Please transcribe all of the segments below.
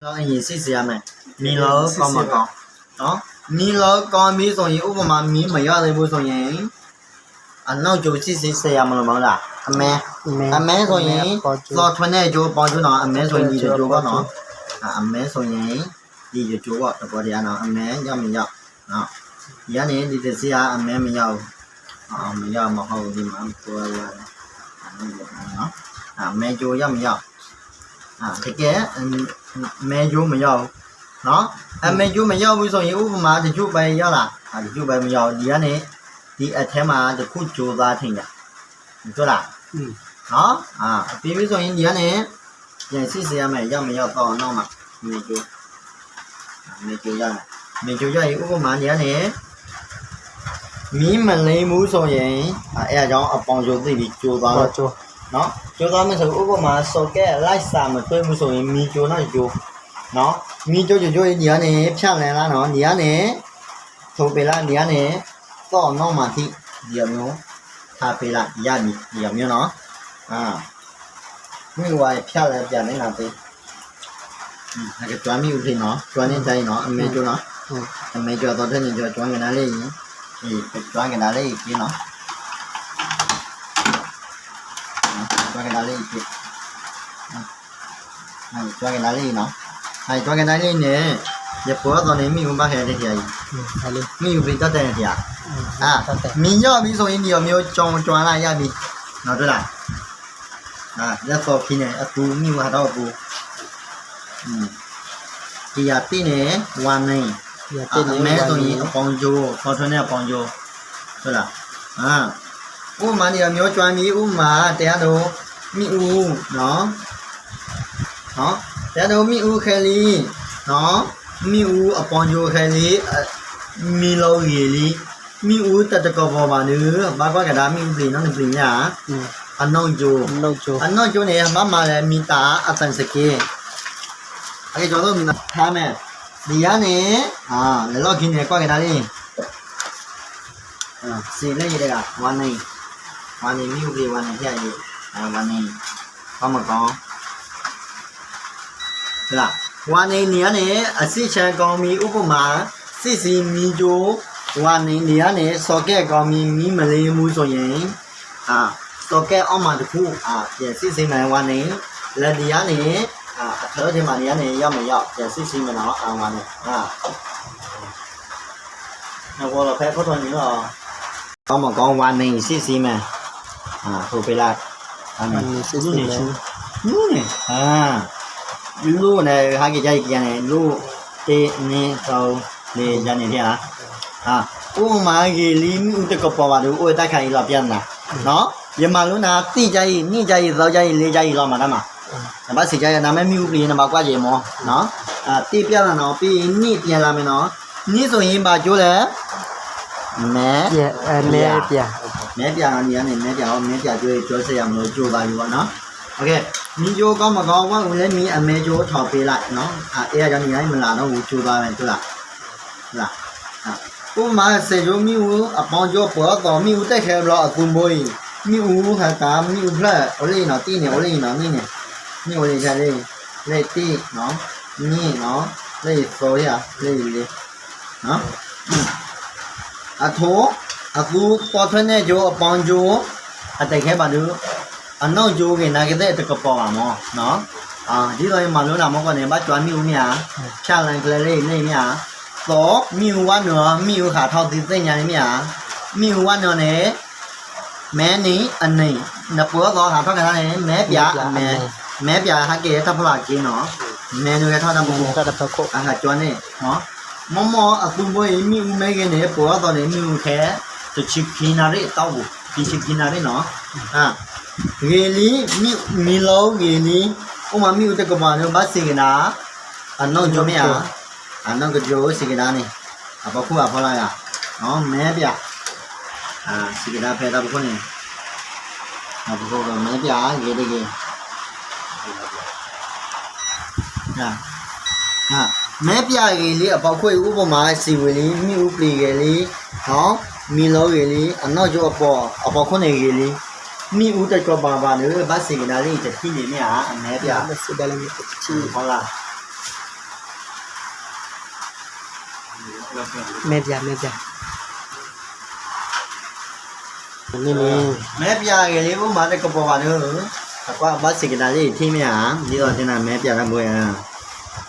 เราอันนี้สิเสียไหมมีเราก็มาก่อนเนาะมีเราก็มีส่วนอุปมามีไม่ยอดเลยบุส่วนยังอันนั้นจูสิเสียมันหรือมั้งล่ะอันแม่ส่วนยังเราทวนเนี่ยจูปอนจูเนาะอันแม่ส่วนนี้จูก็เนาะอันแม่ส่วนยังดีจูก็แต่พอดีเนาะอันแม่ยอมไม่ยอมเนาะยันนี้ดีจะเสียอันแม่ไม่ยอมไม่ยอมมาเขาดีมันตัวอะไรเนาะแม่จูยอมไม่ยอมတကယ်မဲကျိုးမရောက်နော်မဲကျိုးမရောက်ဘူးဆိုရင်ဥပမာတချို့ပဲရောက်လာတချို့ပဲမရောက်ဒီကနေဒီအထဲမှာတခုကြိုးသားထင်ကြဟုတ်လားနော်ပြီးပြီဆိုရင်ဒီကနေပြန်စစ်စေရမယ်ရောက်မရောက်တော့နောက်မှာမဲကျိုးရတယ်မဲကျိုးရရင်ဥပမာဒီကနေမီးမလိမ့်ဘူးဆိုရင်အဲအကြောင်းအပေါင်ကျိုးသိပြီးကြိုးသားတော့နော်ကျိုးသားမယ်ဆိုဥပမာစော်ကဲလိုက်စာမတွေ့မှုဆိုရင်မီကျိုးတော့ကျိုးနော်မီကျိုးကျိုးဒီကနေဖြတ်လန်လားနော်ဒီကနေထိုးပေးလားဒီကနေတော့နောက်မှထိဒီမျိုးထားပေးလိုက်ရပြီဒီမျိုးနော်မိဝါဖြတ်လဲပြန်နေတာပေးအဲ့ဒါကျွမ်းမိဦးဖြစ်နော်ကျွမ်းနေတိုင်းနော်အမေကျိုးနော်အမေကျိုးတော့တဲ့နေကျွမ်းကနာလေးကျွမ်းကနာလေးပြီးနော်ကျွမ်းကနာလေးဖြစ်ကျွမ်းကနာလေးနော်ကျွမ်းကနာလေးနဲ့ရပေါ်တော့နေမိမခဲ့တဲ့တရားကြီးမိဦးပြီးတတ်တဲ့တရားမင်းရောပြီးဆိုရင်ဒီမျိုးကျွမ်းလာရပြီနော်တွေ့လားလက်စော်ခင်းနေအပူမိဝါတော့ပူတရားပြင်းနေဝမ်းနေမဲဆိုရင်အပေါင်းကျိုးခေါ်ထွန်းတဲ့အပေါင်းကျိုးဟုတ်လားဥမာဒီမျိုးကျွမ်းပြီးဥမာတရားတော်မိဦးနော်တရားတော်မိဦးခဲလီနော်မိဦးအပေါင်းကျိုးခဲလီမီလောရီလီမိဦးတတကောပေါ်ပါနုဘာကွာကဒါမိဦးပြည်နော်ပြည်ညာအနောက်ကျိုးနေမလည်းမိတာအတန်စကေအဲ့ကျော်တော့မိနာထားမယ်ဒီကနေလေလောခင်းနေကွာကဒါလေးစီလေးရကဝမ်းနေမိဦးပြည်ဝမ်းနေပြရည်ဝမ်းနေဘာမကောင်းလားဝမ်းနေနေရနေအစစ်ချံကောင်းမီဥပမာစစ်စီမီကျိုးဝမ်းနေနေရနေစော်ကဲကောင်းမီမီမလေးမှုဆိုရင်စော်ကဲအောက်မှာတခုပြန်စစ်စီမယ်ဝမ်းနေလက်ဒီရနေအထောထဲမှာနေရနေရောက်မရောက်ပြန်စစ်စီမယ်နော်ဝမ်းနေနော်ဘောဖဲဖို့တော်နေတော့ကောင်းမကောင်းဝမ်းနေစစ်စီမယ်ထိုးပေးလိုက်စစ်စီမယ်လူနဲ့ဟာကြကြကြနေလူတေနေတော့လေကြနေတယ်ဥမာကြီးလီမြူတကပေါ်ပါတော့တိုက်ခိုင်လာပြန်လာနော်ရမလုံးနာတိကြကြီးနိကြကြီးသောကြကြီးလေးကြကြီးလောက်မှာဒါမှစီကြရနာမည်မြူပြင်မှာကွာကြမောနော်တိပြလာတော့ပြီးနိပြန်လာမယ်နော်နိဆိုရင်ပါကျိုးလဲမဲပြနေရနေမဲပြကျိုးပြောစရာမလို့ကျိုးပါယူပါနော်โอเคมีโจก็มาก็ว่าเลยมีอเมโจถอดไปละเนาะเอ๊ะจะมีอะไรมันล่ะเนาะโจบาแม่ตัวล่ะဥမာစေဂျိုမီဦးအပေါင်းကျော်ပေါ်တော့မီဦးတက်ခဲတော့အကူမွေးမီဦးဟာကမီဦးဖလက်အိုလေးနော်တီးနေအိုလေးနော်နင်းနေမီအိုလေးချလေးလက်တီးနော်နင်းနော်လက်စောရလက်လေးနော်အထောအကူပေါ်ထွန်းတဲ့ဂျိုအပေါင်းကျော်အတက်ခဲပါလို့အနောက်ကျိုးကနာကတဲ့တကပေါ်ပါမောနော်ဒီလိုမှလို့နာမောကနေဘာကျွမ်းမြူမြဖြာလန်ကလေးနေမြတော့မြူဝါနော်မြူခါထောက်တိသိညာမြမြူဝါနော်နဲ့မဲနေအနေနပေါ်တော့ဟာထောက်ကလည်းမဲပြမဲပြဟာကဲတဖလာကင်းနော်မဲနွေထောက်တာဘူးတဖခုဟာကျွမ်းနေနော်မအခုဘွေမြူမဲကနေပေါ်တော့နေမြူခဲတချစ်ခင်းနာရဲတောက်ဘူးဒီချစ်ခင်းနာရဲနော်ရေလီမီလောရေလီဥမာမီဦးတကပါတော့မစီကနာအနောက်ကျော်မရအနောက်ကကျော်စီကနာနေအပခုအဖော်လာရနော်မဲပြစီကနာဖဲတာဘခုနေအပခုတော့မဲပြရေတကေမဲပြရေလီအပခုဥပမာစီဝေလီမီဦးပလီရေလီနော်မီလောရေလီအနောက်ကျော်အပခုနေရေလီมีอุตกบาบาเนอบัสสิกนาลีจะที่นี่เนี่ยแม่ပြစစ်တယ်လည်းချီဟုတ်လား မဲပြနေ မဲပြကလေးဥမာတဲ့ကပေါ်ပါတော့အကွာဘတ်စကတာလေးထိမရဒီတော့တင်တာမဲပြတာကိုရ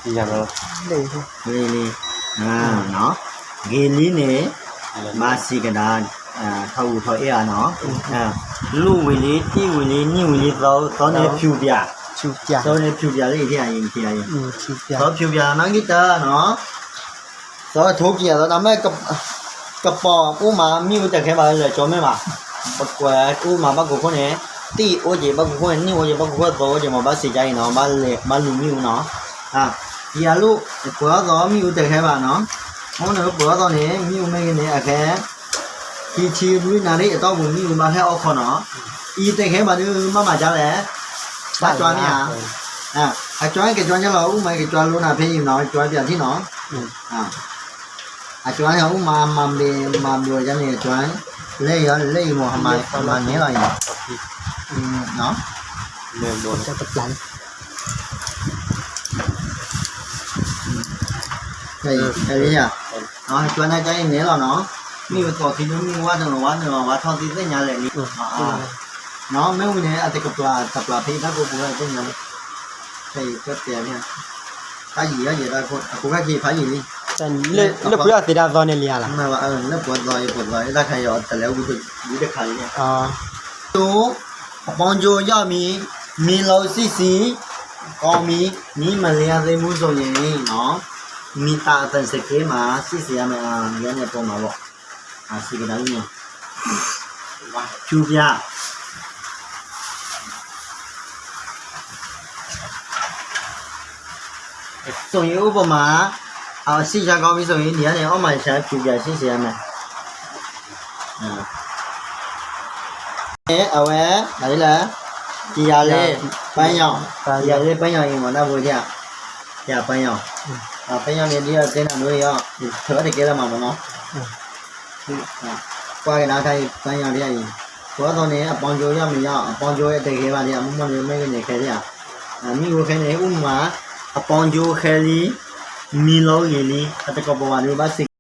ဒီရတော့ လေးနော်ဂေလီနေမာစီကတာထောက်ထောက်အေးနော်လူဝီလေးတီဝီလေးညဝီလေးတော့နေဖြူပြ ချူပြ တော့နေဖြူပြလေးထည့်ရင်ထည့်ရင် ချူပြ တော့ဖြူပြနော်ဂီတာနော်တော့ထိုးပြတော့ဒါမဲ့ကပေါ်ဥမာမြို့တက်ခဲပါလေကျော်မဲပါပကွယ်ဥမာဘကိုခွနဲ့တီအိုကြီးဘကိုခွနဲ့ညအိုကြီးဘကိုခွတော့ကြီးမှာဘာစီကြိုင်းနော်မလူမြို့နော်ဒီအလို့ပေါ်တော့မြို့တက်ခဲပါနော်ဟောနော်ပေါ်တော့နေမြို့မဲကနေအခဲဒီချီဘူးနာလေးအတော့ဘူးမြို့မှာဟဲအောက်ခေါ်နော်ဤတက်ခဲပါလို့မကြလဲဘာကြွားနေအကျွမ်းကကျွမ်းကြလို့ဥမာကကျွမ်းလို့နာဖေးရင်နော်ကျွမ်းပြန်ထိနော်အကျွမ်းရောဥမာမပြောကြနေကျွမ်းလက်ရလက်မဟမနေလိုက်နော် မဲဘော จะตะplan အဲ့ရနော်ကျွမ်းတဲ့တိုင်းနေတော့နော်မိတော့ဒီလိုမျိုးဝါတော့ဝါထောက်တည်တဲ့ညာလေနီနော်မဲဝင်နေအတကပလာဖေးတာကိုပေါ်တဲ့ညာလေဖေးကတဲ့ပြန်တာကြီးရတာကိုအခုကကြီးဖာကြီး แต่เลือกเพื่อติดาซอนเนี่ยเลียล่ะ mà nó bột rồi ra khai rồi tại lẽ bị được khai nha อ๋อ tú bong jo ya mi lo xí con mi mà lia dây mu rồi nhỉ nó mi ta tận sẽ kế mà xí mà nhớ nhà tôi mà bộ xí cái đấy nhỉ chú bia rồi yêu bộ mà xí ra con ví dụ như này ông mày sẽ chụp về xí mà ở đây đấy là chỉ là lên bay nhau giờ lên bay nhau thì mà nó vui chưa giờ bay nhau bay nhau này đi ở trên là nuôi đó thở thì kia là mà nó qua cái nào thay bay nhau đi này có thôi này bong vô cho mình nhau bong vô để cái bà đi muốn muốn mấy cái này cái gì mình cái này mà bong vô cái đi mi lâu gì đi, ta có bảo là bác sĩ